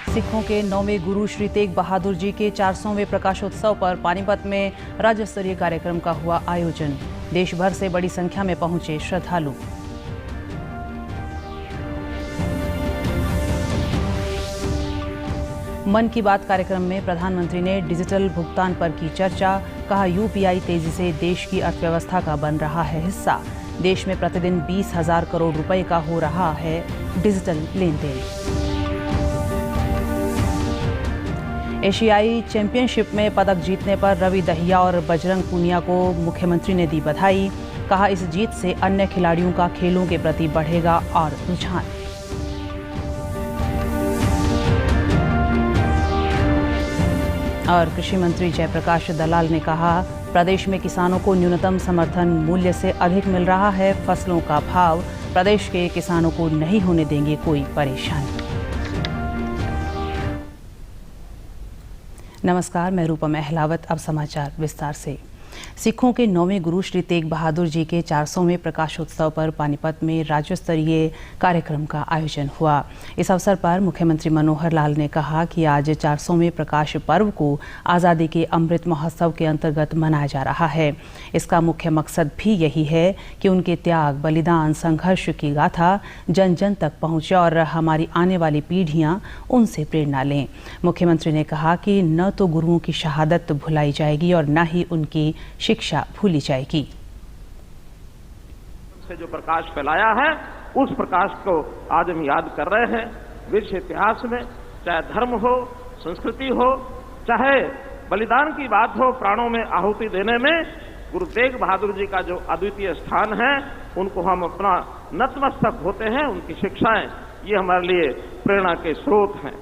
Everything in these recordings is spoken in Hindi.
सिखों के 9वें गुरु श्री तेग बहादुर जी के 400वें प्रकाशोत्सव पर पानीपत में राज्य स्तरीय कार्यक्रम का हुआ आयोजन। देश भर से बड़ी संख्या में पहुंचे श्रद्धालु। मन की बात कार्यक्रम में प्रधानमंत्री ने डिजिटल भुगतान पर की चर्चा। कहा, यूपीआई तेजी से देश की अर्थव्यवस्था का बन रहा है हिस्सा। देश में प्रतिदिन 20,000 करोड़ रुपए का हो रहा है डिजिटल लेन देन। एशियाई चैंपियनशिप में पदक जीतने पर रवि दहिया और बजरंग पूनिया को मुख्यमंत्री ने दी बधाई। कहा, इस जीत से अन्य खिलाड़ियों का खेलों के प्रति बढ़ेगा और रुझान। और कृषि मंत्री जयप्रकाश दलाल ने कहा, प्रदेश में किसानों को न्यूनतम समर्थन मूल्य से अधिक मिल रहा है फसलों का भाव। प्रदेश के किसानों को नहीं होने देंगे कोई परेशानी। नमस्कार, मैं रूपम अहलावत। अब समाचार विस्तार से। सिखों के 9वें गुरु श्री तेग बहादुर जी के 400वें प्रकाशोत्सव पर पानीपत में राज्य स्तरीय कार्यक्रम का आयोजन हुआ। इस अवसर पर मुख्यमंत्री मनोहर लाल ने कहा कि आज 400वें प्रकाश पर्व को आज़ादी के अमृत महोत्सव के अंतर्गत मनाया जा रहा है। इसका मुख्य मकसद भी यही है कि उनके त्याग, बलिदान, संघर्ष की गाथा जन जन तक पहुँचे और हमारी आने वाली पीढ़ियाँ उनसे प्रेरणा लें। मुख्यमंत्री ने कहा कि न तो गुरुओं की शहादत भुलाई जाएगी और न ही उनकी शिक्षा भूली जाएगी। से जो प्रकाश फैलाया है उस प्रकाश को आज हम याद कर रहे हैं। विश्व इतिहास में चाहे धर्म हो, संस्कृति हो, चाहे बलिदान की बात हो, प्राणों में आहुति देने में गुरु तेग बहादुर जी का जो अद्वितीय स्थान है, उनको हम अपना नतमस्तक होते हैं। उनकी शिक्षाएं ये हमारे लिए प्रेरणा के स्रोत हैं।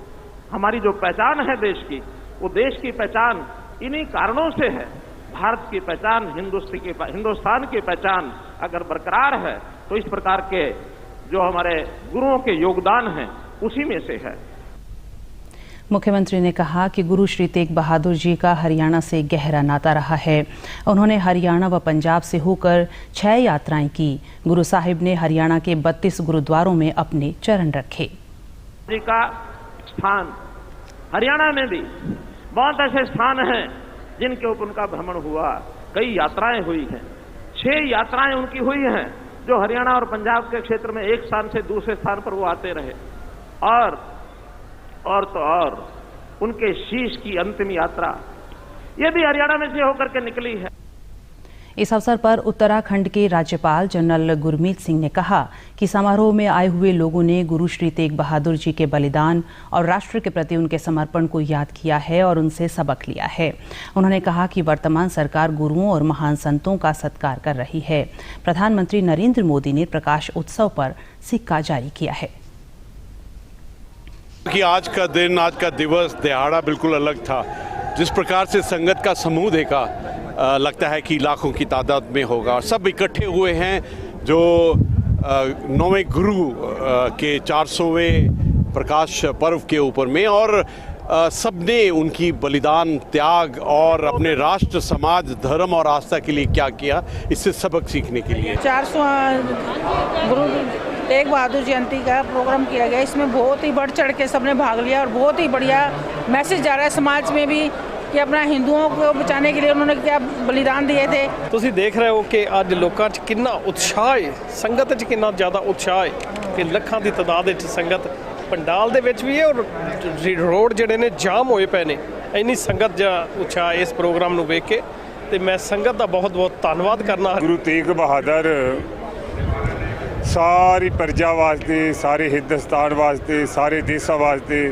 हमारी जो पहचान है देश की, वो देश की पहचान इन्हीं कारणों से है। भारत की पहचान, हिंदुस्तान की पहचान अगर बरकरार है तो इस प्रकार के जो हमारे गुरुओं के योगदान हैं उसी में से है। मुख्यमंत्री ने कहा कि गुरु श्री तेग बहादुर जी का हरियाणा से गहरा नाता रहा है। उन्होंने हरियाणा व पंजाब से होकर 6 यात्राएं की। गुरु साहिब ने हरियाणा के 32 गुरुद्वारों में अपने चरण रखे। जी का स्थान हरियाणा में भी बहुत ऐसे स्थान हैं जिनके ऊपर उनका भ्रमण हुआ। कई यात्राएं हुई हैं, 6 यात्राएं उनकी हुई हैं जो हरियाणा और पंजाब के क्षेत्र में एक स्थान से दूसरे स्थान पर वो आते रहे। और उनके शीश की अंतिम यात्रा ये भी हरियाणा में से होकर के निकली है। इस अवसर पर उत्तराखंड के राज्यपाल जनरल गुरमीत सिंह ने कहा कि समारोह में आए हुए लोगों ने गुरु श्री तेग बहादुर जी के बलिदान और राष्ट्र के प्रति उनके समर्पण को याद किया है और उनसे सबक लिया है। उन्होंने कहा कि वर्तमान सरकार गुरुओं और महान संतों का सत्कार कर रही है। प्रधानमंत्री नरेंद्र मोदी ने प्रकाश उत्सव पर सिक्का जारी किया है। कि आज का दिन, आज का दिवस, दिहाड़ा बिल्कुल अलग था। जिस प्रकार से संगत का समूह देखा, लगता है कि लाखों की तादाद में होगा और सब इकट्ठे हुए हैं जो 9वें गुरु के 400वें प्रकाश पर्व के ऊपर में। और सबने उनकी बलिदान, त्याग और अपने राष्ट्र, समाज, धर्म और आस्था के लिए क्या किया, इससे सबक सीखने के लिए 400वां गुरु तेग बहादुर जयंती का प्रोग्राम किया गया। इसमें बहुत ही बढ़ चढ़ के सबने भाग लिया और बहुत ही बढ़िया मैसेज जा रहा है समाज में भी कि अपना हिंदुओं को बचाने के लिए उन्होंने क्या बलिदान दिए थे। ਤੁਸੀਂ ਦੇਖ ਰਹੇ ਹੋ ਕਿ ਅੱਜ ਲੋਕਾਂ 'ਚ ਕਿੰਨਾ ਉਤਸ਼ਾਹ ਹੈ, ਸੰਗਤ 'ਚ ਕਿੰਨਾ ਜ਼ਿਆਦਾ ਉਤਸ਼ਾਹ ਹੈ ਕਿ ਲੱਖਾਂ ਦੀ ਤਾਦਾਦ ਵਿੱਚ ਸੰਗਤ ਪੰਡਾਲ ਦੇ ਵਿੱਚ ਵੀ ਹੈ ਔਰ ਰੋਡ ਜਿਹੜੇ ਨੇ ਜਾਮ ਹੋਏ ਪਏ ਨੇ। ਇੰਨੀ ਸੰਗਤ ਦਾ ਉਤਸ਼ਾਹ ਇਸ ਪ੍ਰੋਗਰਾਮ ਨੂੰ ਵੇਖ ਕੇ ਤੇ ਮੈਂ ਸੰਗਤ ਦਾ ਬਹੁਤ-ਬਹੁਤ ਧੰਨਵਾਦ ਕਰਨਾ। ਗੁਰੂ ਤੇਗ ਬਹਾਦਰ ਸਾਰੀ ਪ੍ਰਜਾ ਵਾਸਤੇ, ਸਾਰੇ ਹਿੰਦੁਸਤਾਨ ਵਾਸਤੇ, ਸਾਰੇ ਦੇਸ਼ਾਂ ਵਾਸਤੇ,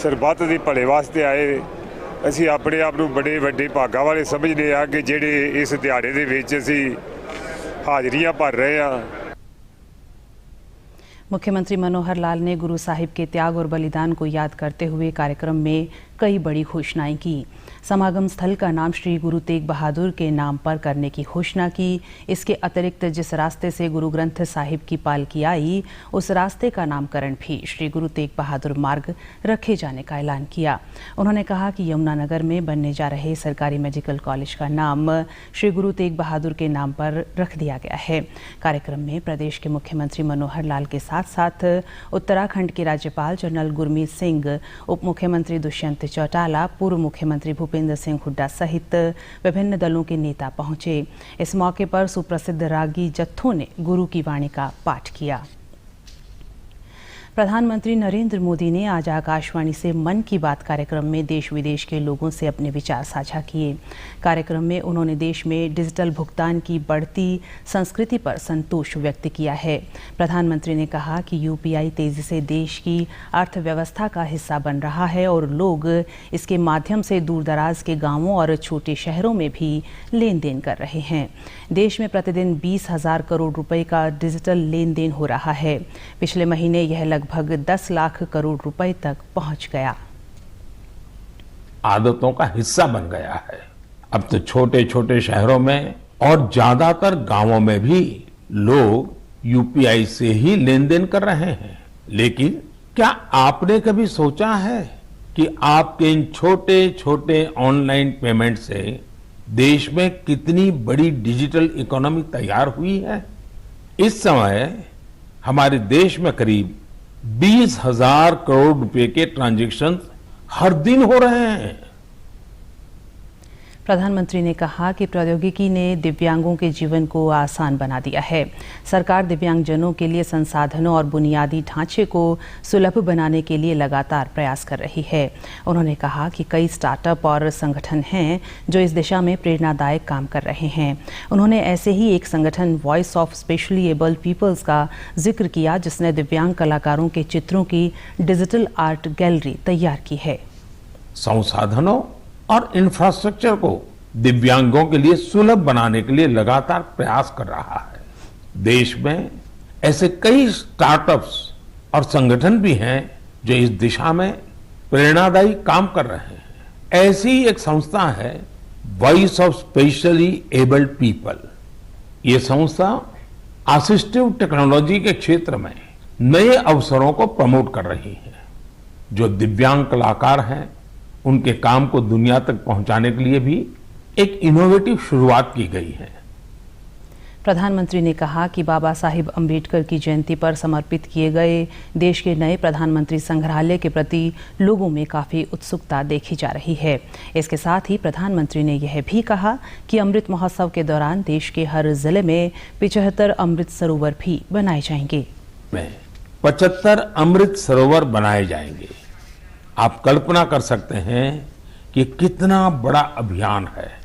ਸਰਬੱਤ ਦੇ ਭਲੇ ਵਾਸਤੇ ਆਏ। ਅਸੀਂ ਆਪਣੇ ਆਪ ਨੂੰ ਬੜੇ ਵੱਡੇ ਭਾਗਾਂ ਵਾਲੇ ਸਮਝਦੇ ਆ ਕਿ ਜਿਹੜੇ ਇਸ ਦਿਹਾੜੇ ਦੇ ਵਿੱਚ ਅਸੀਂ ਹਾਜ਼ਰੀਆਂ ਭਰ ਰਹੇ ਆ। मुख्यमंत्री मनोहर लाल ने गुरु साहिब के त्याग और बलिदान को याद करते हुए कार्यक्रम में कई बड़ी घोषणाएं की। समागम स्थल का नाम श्री गुरु तेग बहादुर के नाम पर करने की घोषणा की। इसके अतिरिक्त जिस रास्ते से गुरु ग्रंथ साहिब की पालकी आई, उस रास्ते का नामकरण भी श्री गुरु तेग बहादुर मार्ग रखे जाने का ऐलान किया। उन्होंने कहा कि यमुनानगर में बनने जा रहे सरकारी मेडिकल कॉलेज का नाम श्री गुरु तेग बहादुर के नाम पर रख दिया गया है। कार्यक्रम में प्रदेश के मुख्यमंत्री मनोहर लाल के साथ साथ उत्तराखंड के राज्यपाल जनरल गुरमीत सिंह, उप मुख्यमंत्री दुष्यंत चौटाला, पूर्व मुख्यमंत्री भूपेंद्र सिंह हुड्डा सहित विभिन्न दलों के नेता पहुंचे। इस मौके पर सुप्रसिद्ध रागी जत्थों ने गुरु की वाणी का पाठ किया। प्रधानमंत्री नरेंद्र मोदी ने आज आकाशवाणी से मन की बात कार्यक्रम में देश विदेश के लोगों से अपने विचार साझा किए। कार्यक्रम में उन्होंने देश में डिजिटल भुगतान की बढ़ती संस्कृति पर संतोष व्यक्त किया है। प्रधानमंत्री ने कहा कि यूपीआई तेजी से देश की अर्थव्यवस्था का हिस्सा बन रहा है और लोग इसके माध्यम से दूरदराज के गांवों और छोटे शहरों में भी लेन देन कर रहे हैं। देश में प्रतिदिन 20,000 करोड़ रुपए का डिजिटल लेन देन हो रहा है। पिछले महीने यह लगभग 10 लाख करोड़ रुपए तक पहुंच गया। आदतों का हिस्सा बन गया है। अब तो छोटे छोटे शहरों में और ज्यादातर गांवों में भी लोग यूपीआई से ही लेन देन कर रहे हैं। लेकिन क्या आपने कभी सोचा है कि आपके इन छोटे छोटे ऑनलाइन पेमेंट से देश में कितनी बड़ी डिजिटल इकोनॉमी तैयार हुई है? इस समय हमारे देश में करीब 20,000 करोड़ रुपए के ट्रांजैक्शन हर दिन हो रहे हैं। प्रधानमंत्री ने कहा कि प्रौद्योगिकी ने दिव्यांगों के जीवन को आसान बना दिया है। सरकार दिव्यांगजनों के लिए संसाधनों और बुनियादी ढांचे को सुलभ बनाने के लिए लगातार प्रयास कर रही है। उन्होंने कहा कि कई स्टार्टअप और संगठन हैं जो इस दिशा में प्रेरणादायक काम कर रहे हैं। उन्होंने ऐसे ही एक संगठन voice of specially abled peoples का जिक्र किया, जिसने दिव्यांग कलाकारों के चित्रों की डिजिटल आर्ट गैलरी तैयार की है। संसाधनों और इंफ्रास्ट्रक्चर को दिव्यांगों के लिए सुलभ बनाने के लिए लगातार प्रयास कर रहा है। देश में ऐसे कई स्टार्टअप्स और संगठन भी हैं जो इस दिशा में प्रेरणादायी काम कर रहे हैं। ऐसी एक संस्था है voice of specially abled people. ये संस्था असिस्टिव टेक्नोलॉजी के क्षेत्र में नए अवसरों को प्रमोट कर रही है। जो दिव्यांग कलाकार हैं, उनके काम को दुनिया तक पहुंचाने के लिए भी एक इनोवेटिव शुरुआत की गई है। प्रधानमंत्री ने कहा कि बाबा साहिब अम्बेडकर की जयंती पर समर्पित किए गए देश के नए प्रधानमंत्री संग्रहालय के प्रति लोगों में काफी उत्सुकता देखी जा रही है। इसके साथ ही प्रधानमंत्री ने यह भी कहा कि अमृत महोत्सव के दौरान देश के हर जिले में 75 अमृत सरोवर भी बनाए जाएंगे। 75 अमृत सरोवर बनाए जाएंगे। आप कल्पना कर सकते हैं कि कितना बड़ा अभियान है।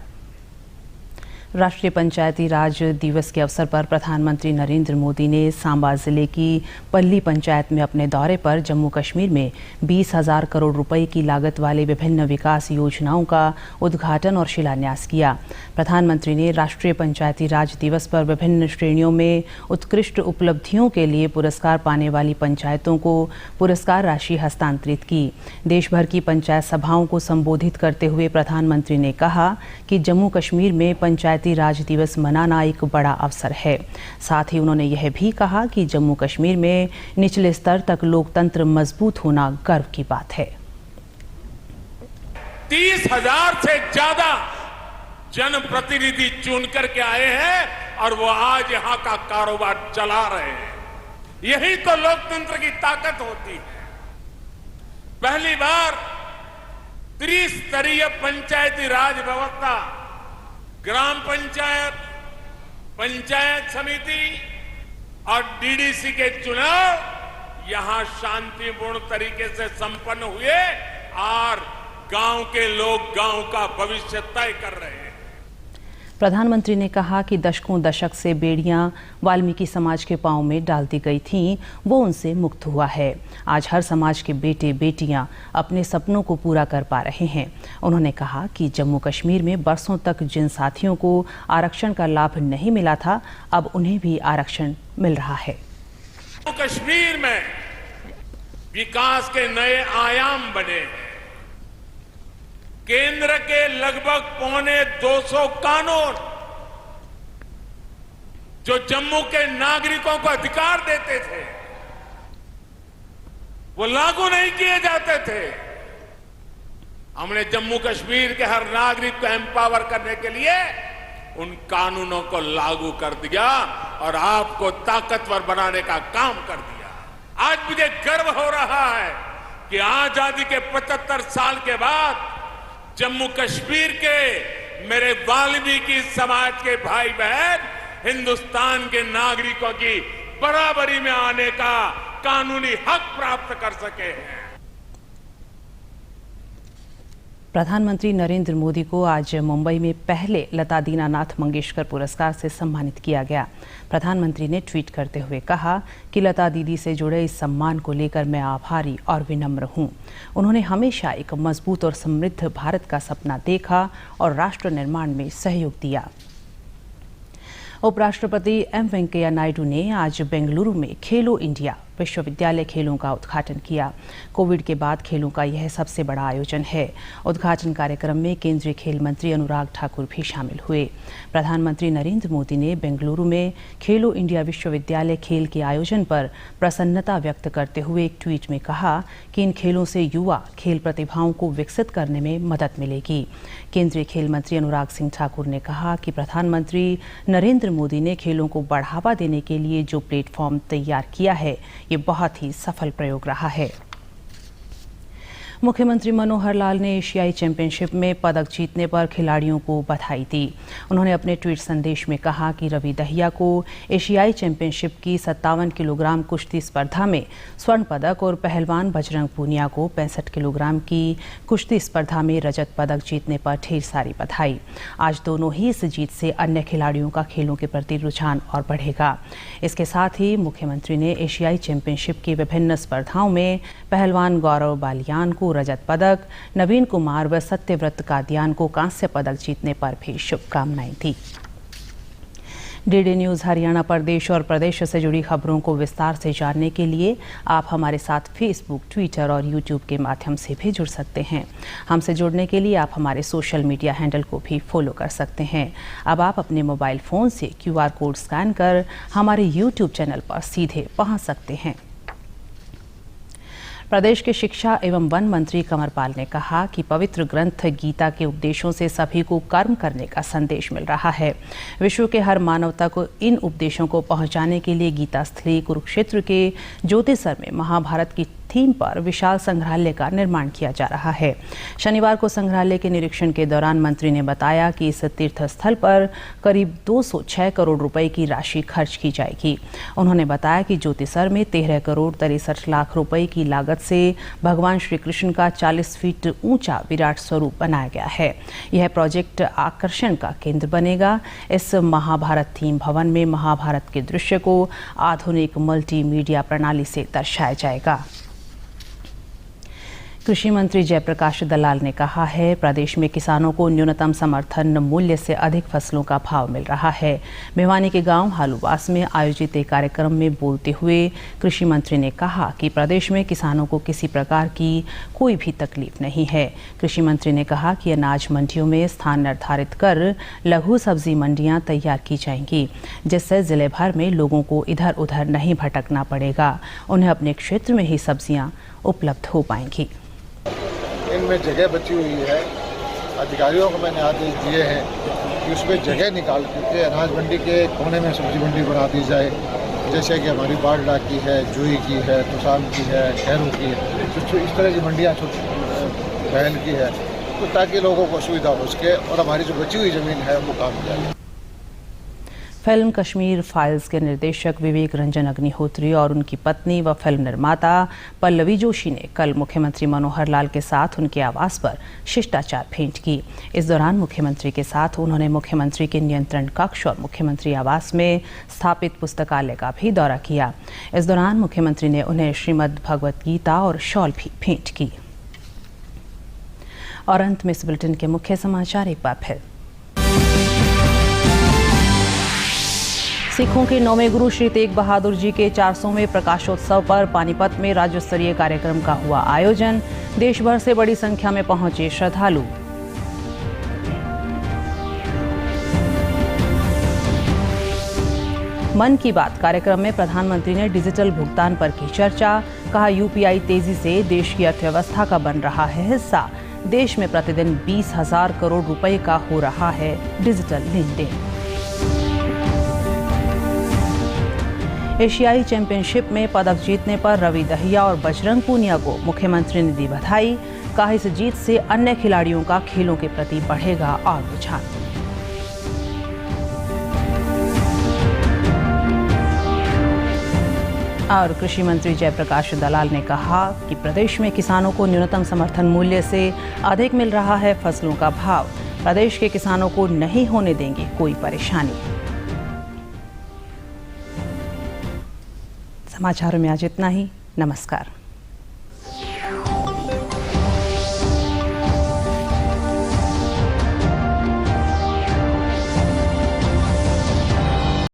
राष्ट्रीय पंचायती राज दिवस के अवसर पर प्रधानमंत्री नरेंद्र मोदी ने सांबा जिले की पल्ली पंचायत में अपने दौरे पर जम्मू कश्मीर में 20,000 करोड़ रुपए की लागत वाले विभिन्न विकास योजनाओं का उद्घाटन और शिलान्यास किया। प्रधानमंत्री ने राष्ट्रीय पंचायती राज दिवस पर विभिन्न श्रेणियों में उत्कृष्ट उपलब्धियों के लिए पुरस्कार पाने वाली पंचायतों को पुरस्कार राशि हस्तांतरित की। देश भर की पंचायत सभाओं को संबोधित करते हुए प्रधानमंत्री ने कहा कि जम्मू कश्मीर में पंचायती राज दिवस मनाना एक बड़ा अवसर है। साथ ही उन्होंने यह भी कहा कि जम्मू कश्मीर में निचले स्तर तक लोकतंत्र मजबूत होना गर्व की बात है। 30,000 से ज्यादा जनप्रतिनिधि चुन करके आए हैं और वो आज यहां का कारोबार चला रहे हैं। यही तो लोकतंत्र की ताकत होती है। पहली बार त्रिस्तरीय पंचायती राज व्यवस्था, ग्राम पंचायत, पंचायत समिति और डीडीसी के चुनाव यहां शांतिपूर्ण तरीके से संपन्न हुए और गांव के लोग गांव का भविष्य तय कर रहे हैं। प्रधानमंत्री ने कहा कि दशक से बेड़ियां वाल्मीकि समाज के पांव में डाल दी गई थीं, वो उनसे मुक्त हुआ है। आज हर समाज के बेटे बेटियां अपने सपनों को पूरा कर पा रहे हैं। उन्होंने कहा कि जम्मू कश्मीर में बरसों तक जिन साथियों को आरक्षण का लाभ नहीं मिला था, अब उन्हें भी आरक्षण मिल रहा है। जम्मू कश्मीर में विकास के नए आयाम बने हैं। केंद्र के लगभग 250 कानून जो जम्मू के नागरिकों को अधिकार देते थे वो लागू नहीं किए जाते थे। हमने जम्मू कश्मीर के हर नागरिक को एम्पावर करने के लिए उन कानूनों को लागू कर दिया और आपको ताकतवर बनाने का काम कर दिया। आज मुझे गर्व हो रहा है कि आजादी के 75 साल के बाद जम्मू कश्मीर के मेरे वाल्मीकि समाज के भाई बहन हिंदुस्तान के नागरिकों की बराबरी में आने का कानूनी हक प्राप्त कर सके हैं। प्रधानमंत्री नरेंद्र मोदी को आज मुंबई में पहले लता दीनानाथ मंगेशकर पुरस्कार से सम्मानित किया गया। प्रधानमंत्री ने ट्वीट करते हुए कहा कि लता दीदी से जुड़े इस सम्मान को लेकर मैं आभारी और विनम्र हूं। उन्होंने हमेशा एक मजबूत और समृद्ध भारत का सपना देखा और राष्ट्र निर्माण में सहयोग दिया। उपराष्ट्रपति एम वेंकैया नायडू ने आज बेंगलुरु में खेलो इंडिया विश्वविद्यालय खेलों का उद्घाटन किया। कोविड के बाद खेलों का यह सबसे बड़ा आयोजन है। उद्घाटन कार्यक्रम में केंद्रीय खेल मंत्री अनुराग ठाकुर भी शामिल हुए। प्रधानमंत्री नरेंद्र मोदी ने बेंगलुरु में खेलो इंडिया विश्वविद्यालय खेल के आयोजन पर प्रसन्नता व्यक्त करते हुए एक ट्वीट में कहा कि इन खेलों से युवा खेल प्रतिभाओं को विकसित करने में मदद मिलेगी। केंद्रीय खेल मंत्री अनुराग सिंह ठाकुर ने कहा कि प्रधानमंत्री नरेंद्र मोदी ने खेलों को बढ़ावा देने के लिए जो प्लेटफॉर्म तैयार किया है ये बहुत ही सफल प्रयोग रहा है। मुख्यमंत्री मनोहर लाल ने एशियाई चैंपियनशिप में पदक जीतने पर खिलाड़ियों को बधाई दी। उन्होंने अपने ट्वीट संदेश में कहा कि रवि दहिया को एशियाई चैंपियनशिप की 57 किलोग्राम कुश्ती स्पर्धा में स्वर्ण पदक और पहलवान बजरंग पूनिया को 65 किलोग्राम की कुश्ती स्पर्धा में रजत पदक जीतने पर ढेर सारी बधाई। आज दोनों ही इस जीत से अन्य खिलाड़ियों का खेलों के प्रति रुझान और बढ़ेगा। इसके साथ ही मुख्यमंत्री ने एशियाई चैंपियनशिप की विभिन्न स्पर्धाओं में पहलवान गौरव बालियान को रजत पदक, नवीन कुमार व सत्यव्रत कादियान को कांस्य पदक जीतने पर भी शुभकामनाएं दी। डीडी न्यूज़ हरियाणा प्रदेश और प्रदेश से जुड़ी खबरों को विस्तार से जानने के लिए आप हमारे साथ फेसबुक, ट्विटर और यूट्यूब के माध्यम से भी जुड़ सकते हैं। हमसे जुड़ने के लिए आप हमारे सोशल मीडिया हैंडल को भी फॉलो कर सकते हैं। अब आप अपने मोबाइल फ़ोन से QR कोड स्कैन कर हमारे यूट्यूब चैनल पर सीधे पहुंच सकते हैं। प्रदेश के शिक्षा एवं वन मंत्री कंवरपाल ने कहा कि पवित्र ग्रंथ गीता के उपदेशों से सभी को कर्म करने का संदेश मिल रहा है। विश्व के हर मानवता को इन उपदेशों को पहुंचाने के लिए गीता स्थली कुरुक्षेत्र के ज्योतिसर में महाभारत की थीम पर विशाल संग्रहालय का निर्माण किया जा रहा है। शनिवार को संग्रहालय के निरीक्षण के दौरान मंत्री ने बताया कि इस तीर्थ स्थल पर करीब 206 करोड़ रुपए की राशि खर्च की जाएगी। उन्होंने बताया कि ज्योतिसर में 13 करोड़ 63 लाख रुपए की लागत से भगवान श्री कृष्ण का 40 फीट ऊंचा विराट स्वरूप बनाया गया है। यह प्रोजेक्ट आकर्षण का केंद्र बनेगा। इस महाभारत थीम भवन में महाभारत के दृश्य को आधुनिक मल्टीमीडिया प्रणाली से दर्शाया जाएगा। कृषि मंत्री जयप्रकाश दलाल ने कहा है, प्रदेश में किसानों को न्यूनतम समर्थन मूल्य से अधिक फसलों का भाव मिल रहा है। भिवानी के गांव हालूवास में आयोजित एक कार्यक्रम में बोलते हुए कृषि मंत्री ने कहा कि प्रदेश में किसानों को किसी प्रकार की कोई भी तकलीफ नहीं है। कृषि मंत्री ने कहा कि अनाज मंडियों में स्थान निर्धारित कर लघु सब्जी मंडियां तैयार की जाएंगी, जिससे जिले भर में लोगों को इधर उधर नहीं भटकना पड़ेगा। उन्हें अपने क्षेत्र में ही सब्जियां उपलब्ध हो पाएंगी। इनमें जगह बची हुई है। अधिकारियों को मैंने आदेश दिए हैं कि उसमें जगह निकाल करके अनाज मंडी के कोने में सब्जी मंडी बना दी जाए, जैसे कि हमारी बाड़ला की है, जुई की है, तुसाम की है, खैरू की है, तो इस तरह की मंडियाँ बहल की है, तो ताकि लोगों को सुविधा हो सके और हमारी जो बची हुई ज़मीन है वो काम किया जाए। फिल्म कश्मीर फाइल्स के निर्देशक विवेक रंजन अग्निहोत्री और उनकी पत्नी व फिल्म निर्माता पल्लवी जोशी ने कल मुख्यमंत्री मनोहर लाल के साथ उनके आवास पर शिष्टाचार भेंट की। इस दौरान मुख्यमंत्री के साथ उन्होंने मुख्यमंत्री के नियंत्रण कक्ष और मुख्यमंत्री आवास में स्थापित पुस्तकालय का भी दौरा किया। इस दौरान मुख्यमंत्री ने उन्हें श्रीमद् भगवत गीता और शॉल भी भेंट की। और अंत में इस बुलेटिन के मुख्य समाचार एक बार फिर। सिखों के 9वें गुरु श्री तेग बहादुर जी के 400वें प्रकाशोत्सव पर पानीपत में राज्य स्तरीय कार्यक्रम का हुआ आयोजन। देश भर से बड़ी संख्या में पहुंचे श्रद्धालु। मन की बात कार्यक्रम में प्रधानमंत्री ने डिजिटल भुगतान पर की चर्चा। कहा, यूपीआई तेजी से देश की अर्थव्यवस्था का बन रहा है हिस्सा। देश में प्रतिदिन 20,000 करोड़ रुपए का हो रहा है डिजिटल लेन देन। एशियाई चैंपियनशिप में पदक जीतने पर रवि दहिया और बजरंग पूनिया को मुख्यमंत्री ने दी बधाई। कहा, इस जीत से अन्य खिलाड़ियों का खेलों के प्रति बढ़ेगा और रुझान। और कृषि मंत्री जयप्रकाश दलाल ने कहा कि प्रदेश में किसानों को न्यूनतम समर्थन मूल्य से अधिक मिल रहा है फसलों का भाव। प्रदेश के किसानों को नहीं होने देंगे कोई परेशानी। समाचारों में आज इतना ही। नमस्कार।